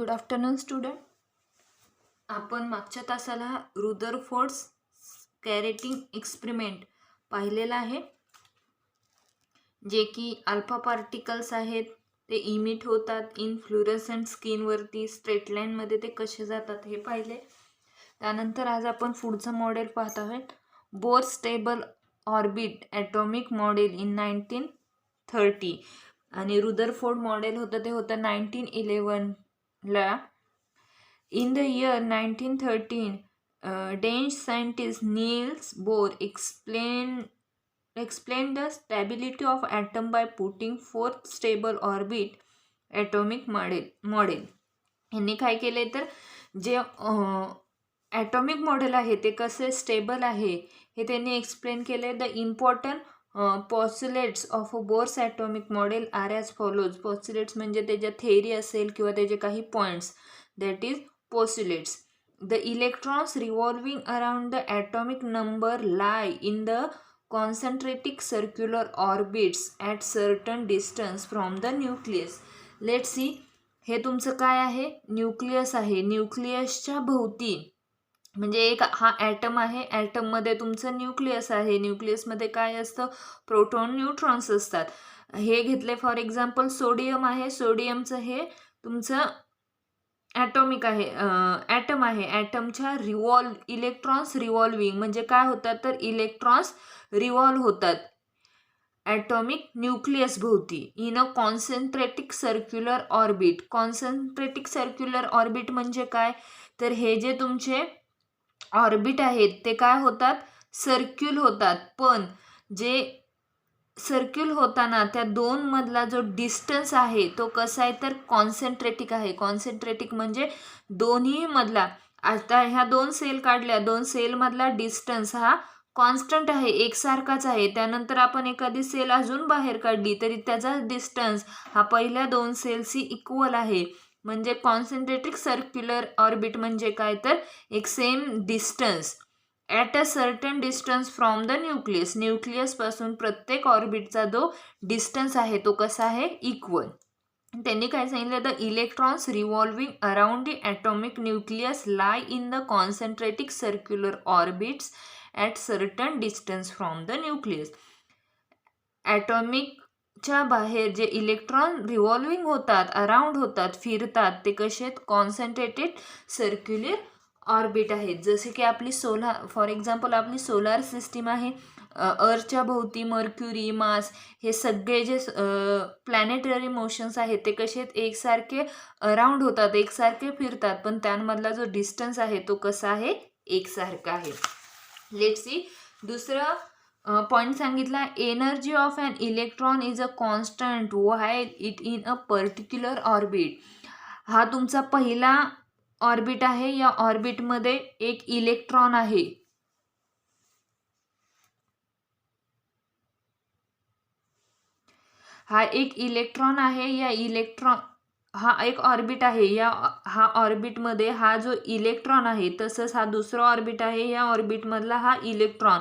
Good afternoon student. आपण मागच्या तासाला रुदरफोर्ड स्कॅरेटिंग एक्सपेरिमेंट पाहिलेला आहे, जे की अल्फा पार्टिकल्स आहेत ते इमिट होतात इन फ्लुरोसंट स्किनवरती, स्ट्रेट लाईनमध्ये ते कसे जातात हे पाहिले. त्यानंतर आज आपण पुढचं मॉडेल पाहत आहोत, bore stable orbit atomic model in 1930. आणि रुदरफोर्ड मॉडेल होतं ते होतं 1911ला. In the year 1913, Danish scientist Niels Bohr explained the stability of atom by putting fourth stable orbit atomic model. यांनी काय केले तर जे ॲटॉमिक मॉडेल आहे ते कसे स्टेबल आहे हे त्यांनी एक्सप्लेन केले. The important postulates of Bohr's atomic model are as follows. Postulates म्हणजे त्याच्या थेअरी असेल किंवा त्याचे काही points, that is postulates. The electrons revolving around the atomic number lie in the concentric circular orbits at certain distance from the nucleus. Let's see. हे तुमचं काय आहे, न्यूक्लियस आहे. न्यूक्लियसच्या भोवती म्हणजे एक हा ॲटम आहे, ॲटममध्ये तुमचं न्यूक्लियस आहे. न्यूक्लियसमध्ये काय असतं, प्रोटॉन न्यूट्रॉन्स असतात. हे घेतले फॉर एक्झाम्पल सोडियम आहे. सोडियमचं हे तुमचं ॲटॉमिक आहे, ॲटम आहे. ॲटमच्या इलेक्ट्रॉन्स रिव्हॉल्विंग म्हणजे काय होतात तर इलेक्ट्रॉन्स रिव्हॉल्व होतात ॲटॉमिक न्यूक्लियस भोवती in a concentric circular orbit. Concentric circular orbit म्हणजे काय तर हे जे तुमचे ऑर्बिट आहेत ते काय होतात, सर्क्युल होतात. पण जे सर्क्युल होताना त्या दोन मधला जो डिस्टन्स आहे तो कसा आहे तर कॉन्सन्ट्रेटिक आहे. कॉन्सन्ट्रेटिक म्हणजे दोन्ही मधला, आता ह्या दोन सेल काढल्या, दोन सेलमधला डिस्टन्स हा कॉन्स्टंट आहे, एकसारखाच आहे. त्यानंतर आपण एखादी सेल अजून बाहेर काढली तरी त्याचा डिस्टन्स हा पहिल्या दोन सेलशी इक्वल आहे. म्हणजे कॉन्सन्ट्रेटिक सर्क्युलर ऑर्बिट म्हणजे काय तर एक same distance at a certain distance from the nucleus. न्यूक्लियसपासून प्रत्येक ऑर्बिटचा जो डिस्टन्स आहे तो कसा आहे, इक्वल. त्यांनी काय सांगितलं, the electrons revolving around the atomic nucleus lie in the concentric circular orbits at certain distance from the nucleus. ॲटॉमिकच्या बाहेर जे इलेक्ट्रॉन रिव्हॉल्विंग होतात, अराउंड होतात, फिरतात, ते कसे आहेत, कॉन्सन्ट्रेटेड सर्क्युलर ऑर्बिट आहेत. जसे की आपली फॉर एक्झाम्पल आपली सोलार सिस्टीम आहे. अर्थच्या भोवती मर्क्युरी, मार्स हे सगळे जे प्लॅनेटरी मोशन्स आहेत ते कसे आहेत, एकसारखे अराउंड होतात, एकसारखे फिरतात, पण त्यांमधला जो डिस्टन्स आहे तो कसा आहे, एकसारखा आहे. Let's see. दुसरं पॉईंट सांगितला, energy of an electron is a constant while it in a particular orbit. हा तुमचा पहिला ऑर्बिट आहे. या ऑर्बिटमध्ये एक इलेक्ट्रॉन आहे. हा एक इलेक्ट्रॉन आहे. या हा एक ऑर्बिट आहे. हा ऑर्बिटमध्ये हा जो इलेक्ट्रॉन आहे, तसंच हा दुसरा ऑर्बिट आहे. या ऑर्बिटमधला हा इलेक्ट्रॉन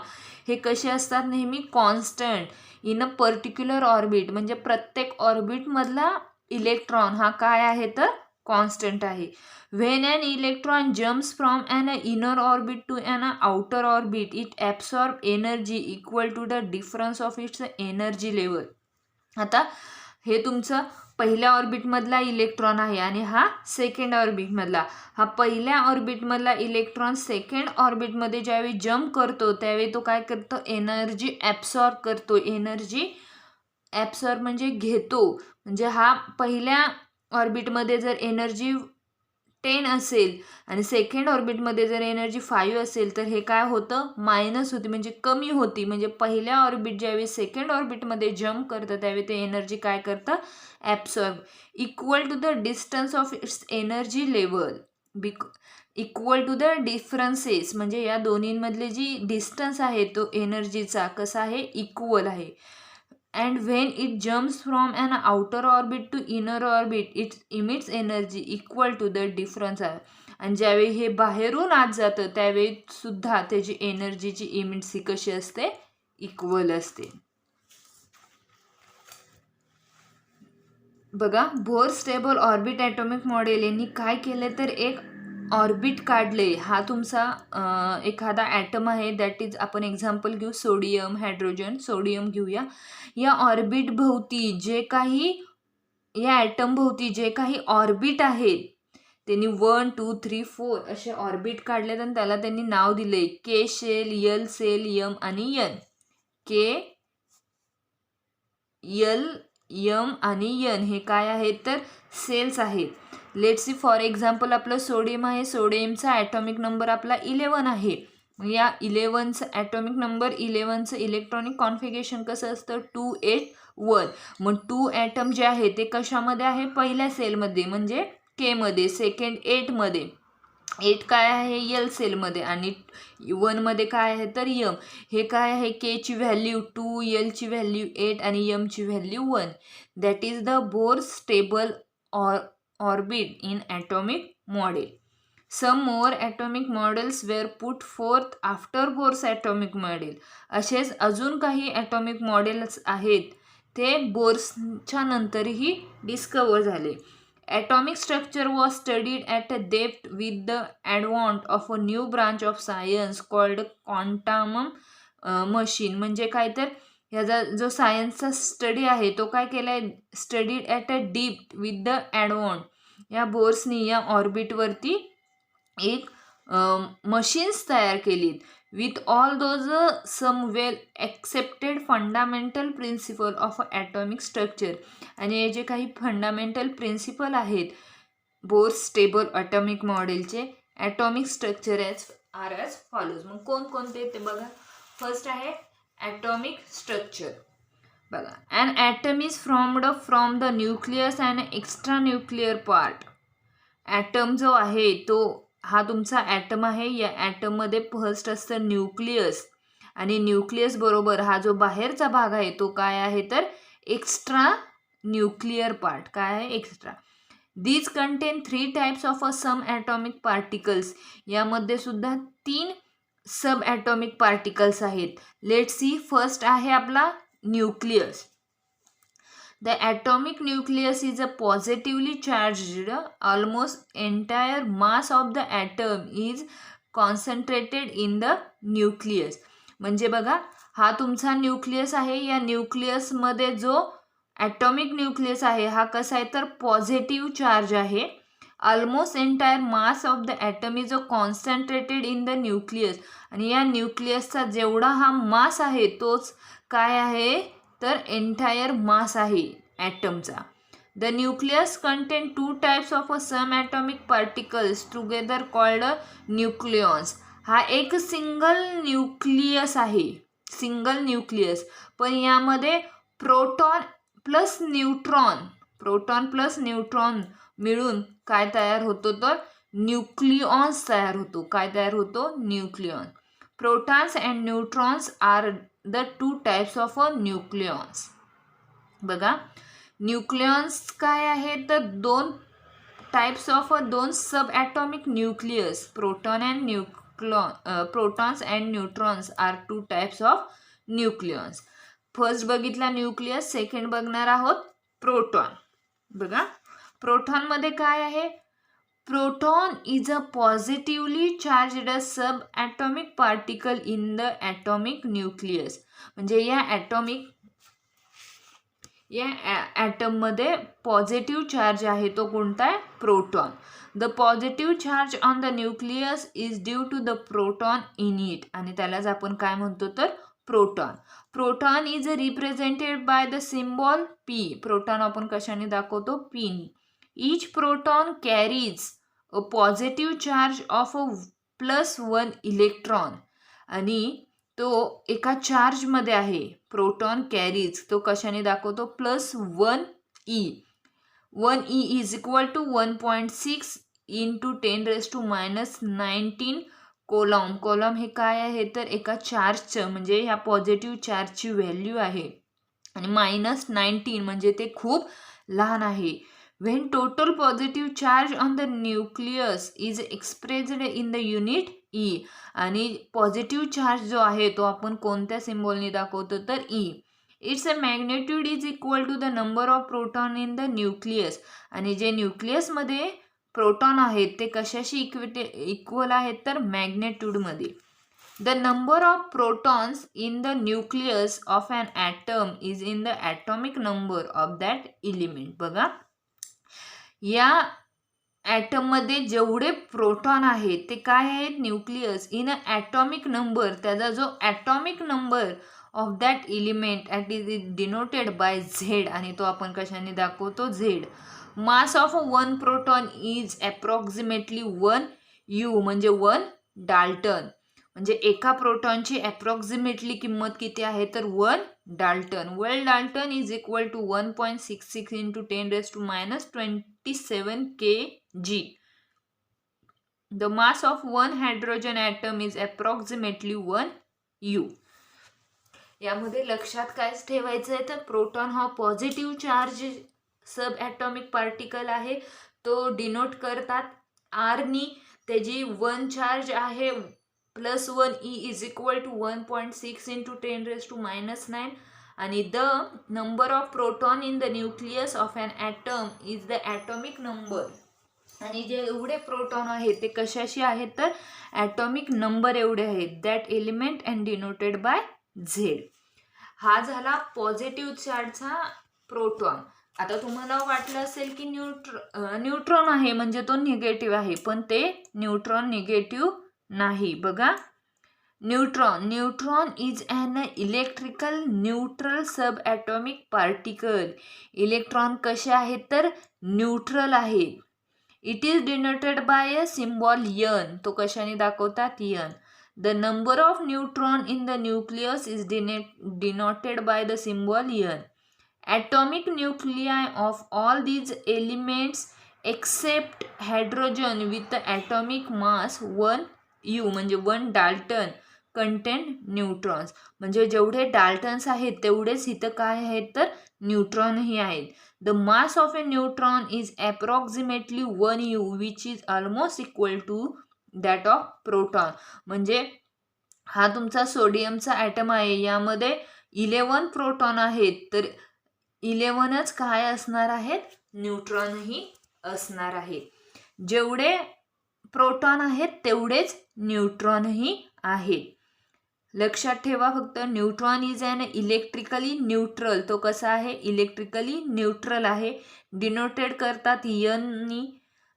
हे कसे असतात, नेहमी constant in a particular orbit. म्हणजे प्रत्येक ऑर्बिटमधला इलेक्ट्रॉन हा काय आहे तर कॉन्स्टंट आहे. When an electron jumps from an inner orbit to an outer orbit, it absorbs energy equal to the difference of its energy level. आता हे तुमचं पहिल्या ऑर्बिटमधला इलेक्ट्रॉन आहे आणि हा सेकंड ऑर्बिटमधला. हा पहिल्या ऑर्बिटमधला इलेक्ट्रॉन सेकंड ऑर्बिटमध्ये ज्यावेळी जम्प करतो त्यावेळी तो काय करतो, एनर्जी ॲब्सॉर्ब करतो. एनर्जी ॲब्सॉर्ब म्हणजे घेतो. म्हणजे हा पहिल्या ऑर्बिटमध्ये जर एनर्जी 10 असेल आणि सेकंड ऑर्बिटमध्ये जर एनर्जी 5 असेल तर हे काय होतं, मायनस होती, म्हणजे कमी होती. म्हणजे पहिल्या ऑर्बिट ज्यावेळी सेकंड ऑर्बिटमध्ये जम्प करतं त्यावेळी ते एनर्जी काय करतं, absorb. Equal to the distance of its energy level equal to the differences. म्हणजे या दोन्हींमधले जी डिस्टन्स आहे तो एनर्जीचा कसा आहे, इक्वल आहे. And when it jumps from an outer orbit to inner orbit, it emits energy equal to the difference आहे. आणि ज्यावेळी हे बाहेरून आत जातं त्यावेळी सुद्धा त्याची एनर्जीची इमिट्सी कशी असते, इक्वल असते. बघा, bore stable orbit atomic model यांनी काय केलं तर एक ऑर्बिट काढले. हा तुमचा एखादा ॲटम आहे, दॅट इज आपण एक्झाम्पल घेऊ सोडियम, हायड्रोजन. सोडियम घेऊया. या ऑर्बिट भोवती जे काही, या ॲटम भोवती जे काही ऑर्बिट आहेत, त्यांनी 1 2 3 4 असे ऑर्बिट काढलेत आणि त्याला त्यांनी नाव दिले के शेल, यल सेल, यम आणि यन. के, यल, यम आणि यन हे काय आहेत तर सेल्स आहेत. लेट्स सी फॉर एक्झाम्पल आपलं सोडियम आहे. सोडियमचा ॲटॉमिक नंबर आपला 11 आहे. या 11चं ॲटॉमिक नंबर 11चं इलेक्ट्रॉनिक कॉन्फिगरेशन कसं असतं 281. मग 2 ॲटम जे आहे ते कशामध्ये आहे, पहिल्या सेलमध्ये म्हणजे के मध्ये, सेकंड 8मध्ये. 8 काय आहे यल सेलमध्ये आणि 1मध्ये काय आहे तर यम. हे काय आहे, के ची व्हॅल्यू 2, यलची व्हॅल्यू 8 आणि यमची value 1. That is the Bohr stable orbit in atomic model. Some more atomic models were put forth after Bohr's atomic model. असेच अजून काही ॲटॉमिक मॉडेल्स आहेत ते बोर्सच्या नंतरही डिस्कवर झाले. Atomic structure was studied at a depth with the advent of a new branch of science called quantum machine. म्हणजे काय तर ह्याचा जो सायन्सचा स्टडी आहे तो काय केला आहे, studied at a deep with the advent. या बोर्सनी या ऑर्बिटवरती एक मशीन्स तयार केलीत with all those some well accepted fundamental principle of atomic structure. आणि हे जे काही फंडामेंटल प्रिन्सिपल आहेत बोर स्टेबल ॲटॉमिक मॉडेलचे, atomic structure are as follows. मग कोणकोणते ते बघा. फर्स्ट आहे ॲटॉमिक स्ट्रक्चर. बघा, an atom is formed from the nucleus and extra nuclear part. Atom जो आहे तो हा तुमचा ॲटम आहे. या ॲटममध्ये फर्स्ट असतं न्यूक्लियस आणि न्यूक्लियस बरोबर हा जो बाहेरचा भाग आहे तो काय आहे तर एक्स्ट्रा न्यूक्लिअर पार्ट. काय आहे extra. These contain 3 types of a some atomic particles. यामध्ये सुद्धा 3 सब ॲटॉमिक पार्टिकल्स आहेत. Let see. फर्स्ट आहे आपला nucleus. The atomic nucleus is a positively charged, almost entire mass of the atom is concentrated in the nucleus. म्हणजे बघा, हा तुमचा nucleus आहे. या न्यूक्लियसमध्ये जो ॲटॉमिक न्यूक्लियस आहे हा कसा आहे तर पॉझिटिव्ह चार्ज आहे. Almost entire mass of the atom is a concentrated in the nucleus. आणि या न्यूक्लियसचा जेवढा हा मास आहे तोच काय आहे तर एंटायर मास आहे ॲटमचा. The nucleus contain 2 types of a some atomic particles together called nucleons. हा एक सिंगल न्यूक्लियस आहे, सिंगल न्यूक्लियस. पण यामध्ये प्रोटॉन प्लस न्यूट्रॉन मिळून काय तयार होतो तर न्यूक्लियॉन्स तयार होतो. काय तयार होतो nucleon. Protons and neutrons are the 2 types of a nucleons. बघा, न्यूक्लियॉन्स काय आहे तर 2 types of 2 sub atomic nucleus. Protons and neutrons are 2 types of nucleons. First बघितला न्यूक्लियस, सेकंड बघणार आहोत प्रोटॉन. बघा, प्रोटॉनमध्ये काय आहे, proton is a positively charged sub atomic particle in the atomic nucleus. म्हणजे या ॲटममध्ये पॉझिटिव्ह चार्ज आहे तो कोणता आहे proton. The positive charge on the nucleus is due to the proton in it. आणि त्यालाच आपण काय म्हणतो तर proton. Proton is represented by the symbol P. Proton आपण कशाने दाखवतो P. Each proton carries a positive charge of +1 electron. आणि तो एका चार्जमध्ये आहे. प्रोटॉन कॅरीज तो कशाने दाखवतो +1 E. 1 E is equal to 1.6 into 10⁻⁻19 coulomb. Coulomb हे काय आहे तर एका चार्जचं म्हणजे ह्या पॉझिटिव्ह चार्जची व्हॅल्यू आहे. आणि -19 म्हणजे ते खूप लहान आहे. When total positive charge on the nucleus is expressed in the unit E. आणि पॉझिटिव्ह चार्ज जो आहे तो आपण कोणत्या सिम्बॉलने दाखवतो तर E. It's a magnitude is equal to the number of proton in the nucleus. आणि जे न्यूक्लियसमध्ये प्रोटॉन आहेत ते कशाशी इक्वल आहेत तर मॅग्नेट्यूडमध्ये. The number of protons in the nucleus of an atom is in the atomic number of that element. बघा, या ॲटममध्ये जेवढे प्रोटॉन आहेत ते काय आहेत, nucleus in a atomic number, त्याचा जो atomic number of that element at is denoted by Z, आणि तो आपण कशाने दाखवतो, Z. Mass of 1 proton is approximately 1 u, म्हणजे 1 डाल्टन. म्हणजे एका प्रोटॉनची अप्रॉक्सिमेटली किंमत किती आहे तर 1 dalton. 1 dalton is equal to 1.66 into 10⁻27 kg. The mass of one hydrogen atom is approximately 1 U. यामध्ये लक्षात काय ठेवायचं आहे तर प्रोटॉन हा पॉझिटिव्ह चार्ज सब ॲटॉमिक पार्टिकल आहे. तो डिनोट करतात आरनी. त्याची 1 चार्ज आहे +1 E is equal to 1.6 into 10⁻⁹. आणि the number of proton in the nucleus of an atom is the atomic number. आणि जे एवढे प्रोटॉन आहेत ते कशाशी आहेत तर ॲटॉमिक नंबर एवढे आहेत, that element and denoted by Z. हा झाला पॉझिटिव्ह चार्जचा प्रोटॉन. आता तुम्हाला वाटलं असेल की न्यूट्रॉन आहे म्हणजे तो निगेटिव्ह आहे, पण ते न्यूट्रॉन निगेटिव्ह नाही. बघा, neutron is an electrical neutral sub atomic particle. Electron कसे आहेत तर न्यूट्रल आहेत. It is denoted by a symbol N. तो कशाने दाखवतात, N. The number of neutron in the nucleus is denoted by the symbol N. Atomic nuclei of all these elements except hydrogen with atomic mass 1 U, म्हणजे 1 Dalton content neutrons. म्हणजे जेवढे Dalton's आहेत तेवढेच इथं काय आहेत तर न्यूट्रॉनही आहेत. The mass of a neutron is approximately 1 U, which is almost equal to that of proton. म्हणजे हा तुमचा सोडियमचा ॲटम आहे, यामध्ये 11 प्रोटॉन आहेत, तर 11च काय असणार आहेत, न्यूट्रॉनही असणार आहेत. जेवढे प्रोटॉन आहेत तेवढेच न्यूट्रॉनही आहेत. लक्षात ठेवा फक्त, neutron is an electrically neutral. तो कसा आहे, इलेक्ट्रिकली न्यूट्रल आहे. डिनोटेड करतात Nनी.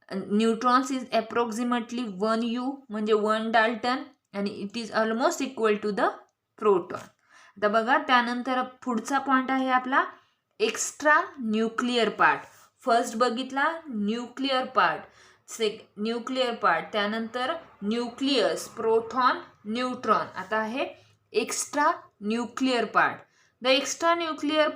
न्यूट्रॉन्स इज अप्रॉक्सिमेटली 1 U, म्हणजे 1 डाल्टन, आणि it is almost equal to the proton. आता बघा, त्यानंतर पुढचा पॉईंट आहे आपला एक्स्ट्रा न्यूक्लिअर पार्ट. फर्स्ट बघितला न्यूक्लिअर पार्ट, न्यूक्लिअर पार्ट, त्यानंतर न्यूक्लियस, प्रोटॉन, न्यूट्रॉन. आता आहे extra nuclear part. The extra nuclear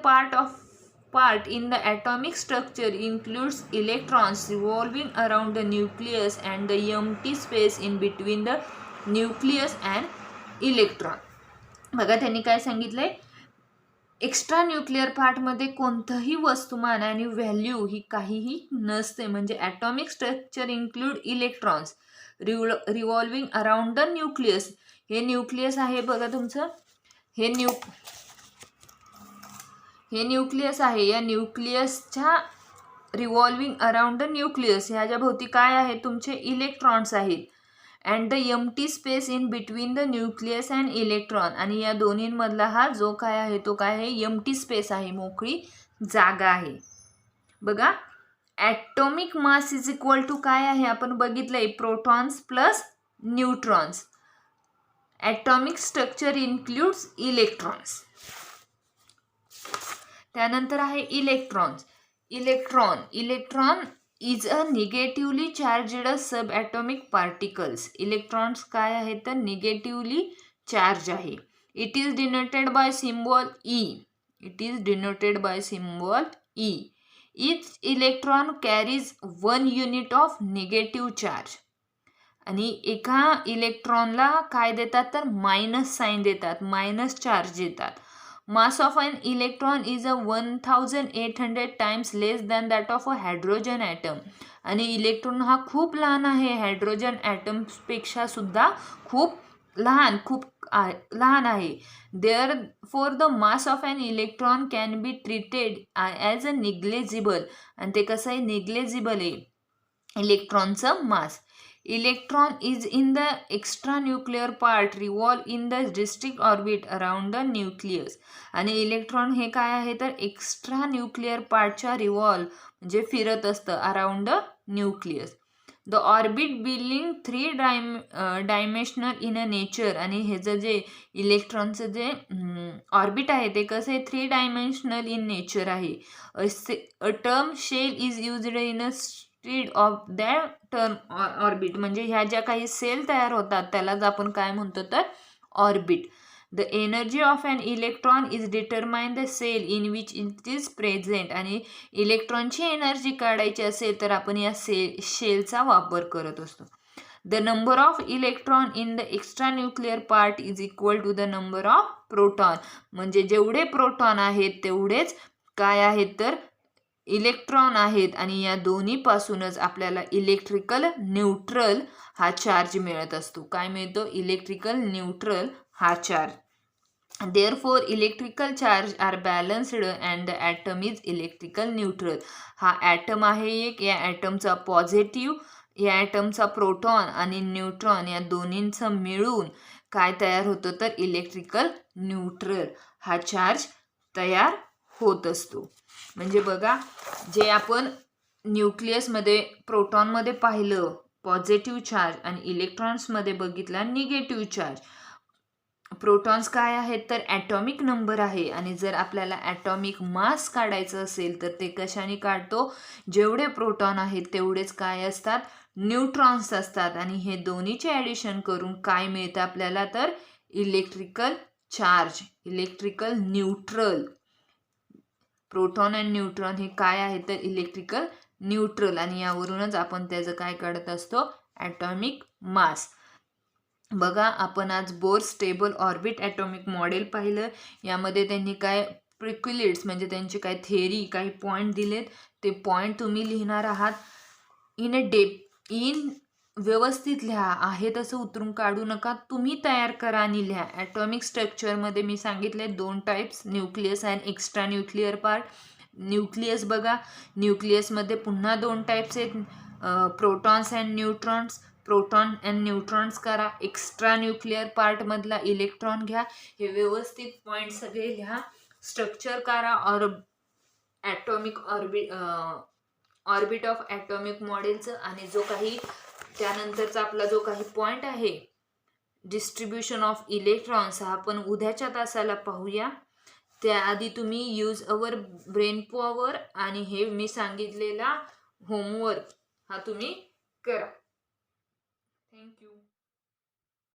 part in the atomic structure includes electrons revolving around the nucleus and the empty space in between the nucleus and electron. बघा, त्यांनी काय सांगितलंय, extra nuclear पार्टमध्ये कोणतंही वस्तुमान आणि व्हॅल्यू ही काहीही नसते. म्हणजे atomic structure include electrons revolving around the nucleus. हे न्यूक्लियस आहे बघा तुमचं, हे न्यूक्लियस आहे. या न्यूक्लियसच्या रिव्हॉल्विंग अराउंड द न्यूक्लियस ह्याच्या भोवती काय आहे, तुमचे इलेक्ट्रॉन्स आहेत. And the empty space in between the nucleus and electron. आणि या दोन्हींमधला हा जो काय आहे तो काय आहे, एम्प्टी स्पेस आहे, मोकळी जागा आहे. बघा, atomic mass is equal to काय आहे, आपण बघितलंय, protons plus neutrons. Atomic structure includes electrons. त्यानंतर आहे electrons. Electron is a negatively charged sub atomic particles. Electrons काय आहेत तर निगेटिव्हली चार्ज आहे. It is denoted by symbol E. It is denoted by symbol E. Each electron carries 1 unit of negative charge. आणि एका इलेक्ट्रॉनला काय देतात तर मायनस साईन देतात, मायनस चार्ज देतात. मास of an electron is a 1800 times less than that of a hydrogen atom. आणि electron हा खूप लहान आहे, हायड्रोजन ॲटमपेक्षा सुद्धा खूप लहान, खूप लहान आहे. Therefore the mass of an electron can be treated as a negligible. आणि ते कसं आहे, निग्लेजिबल आहे इलेक्ट्रॉनचं mass. Electron is in the extra nuclear part revolve in the district orbit around the nucleus. आणि इलेक्ट्रॉन हे काय आहे तर एक्स्ट्रा न्यूक्लिअर पार्टच्या रिव्हॉल्व म्हणजे फिरत असतं around the nucleus. The orbit billing 3 dimensional in a nature. आणि ह्याचं जे इलेक्ट्रॉनचं जे ऑर्बिट आहे ते कसं आहे 3 डायमेन्शनल इन नेचर आहे. A term shell is used in a stead of that term orbit. म्हणजे ह्या ज्या काही सेल तयार होतात त्यालाच आपण काय म्हणतो तर orbit. The energy of an electron is determine the shell in which it is present. आणि इलेक्ट्रॉनची एनर्जी काढायची असेल तर आपण या शेलचा वापर करत असतो. The number of electron in the extra nuclear part is equal to the number of proton. म्हणजे जेवढे प्रोटॉन आहेत तेवढेच काय आहेत तर इलेक्ट्रॉन आहेत. आणि या दोन्हीपासूनच आपल्याला इलेक्ट्रिकल न्यूट्रल हा चार्ज मिळत असतो. काय मिळतो, इलेक्ट्रिकल न्यूट्रल हा charge. Therefore electrical charge are balanced and the atom is electrical neutral. हा ॲटम आहे एक, या ॲटमचा पॉझिटिव्ह, या ॲटमचा प्रोटॉन आणि न्यूट्रॉन या दोन्हींचं मिळून काय तयार होतं तर इलेक्ट्रिकल न्यूट्रल हा चार्ज तयार होत असतो. म्हणजे बघा, जे आपण न्यूक्लियसमध्ये प्रोटॉनमध्ये पाहिलं पॉझिटिव्ह चार्ज आणि इलेक्ट्रॉन्समध्ये बघितला निगेटिव्ह चार्ज. प्रोटॉन्स काय आहेत तर ॲटॉमिक नंबर आहे. आणि जर आपल्याला ॲटॉमिक मास काढायचं असेल तर ते कशाने काढतो, जेवढे प्रोटॉन आहेत तेवढेच काय असतात न्यूट्रॉन्स असतात. आणि हे दोन्हीचे ॲडिशन करून काय मिळतं आपल्याला तर electrical charge, electrical neutral. Proton आणि न्यूट्रॉन हे काय आहे तर इलेक्ट्रिकल न्यूट्रल. आणि यावरूनच आपण त्याचं काय काढत असतो ॲटॉमिक मास. बघा, आपण आज bore stable orbit atomic model पाहिलं. यामध्ये त्यांनी काय प्रिक्युलेट्स म्हणजे त्यांची काय थेअरी, काही पॉईंट दिलेत. ते पॉईंट तुम्ही लिहिणार आहात इन व्यवस्थित लिहा. आहे तसं उतरून काढू नका, तुम्ही तयार करा आणि लिहा. ॲटॉमिक स्ट्रक्चरमध्ये मी सांगितले 2 types, nucleus and extra nuclear part. Nucleus बघा, न्यूक्लियसमध्ये पुन्हा 2 टाईप्स आहेत, protons and neutrons. Proton and neutrons करा. एक्स्ट्रा न्यूक्लिअर पार्टमधला इलेक्ट्रॉन घ्या. हे व्यवस्थित पॉईंट सगळे लिहा. स्ट्रक्चर करा और ॲटॉमिक ऑर्बिट ऑफ ॲटॉमिक मॉडेलचं. आणि जो काही त्यानंतरचा आपला जो काही पॉईंट आहे डिस्ट्रीब्युशन ऑफ इलेक्ट्रॉन्स हा आपण उद्याच्या तासाला पाहूया. त्याआधी तुम्ही यूज अवर ब्रेन पॉवर आणि हे मी सांगितलेला होमवर्क हा तुम्ही करा.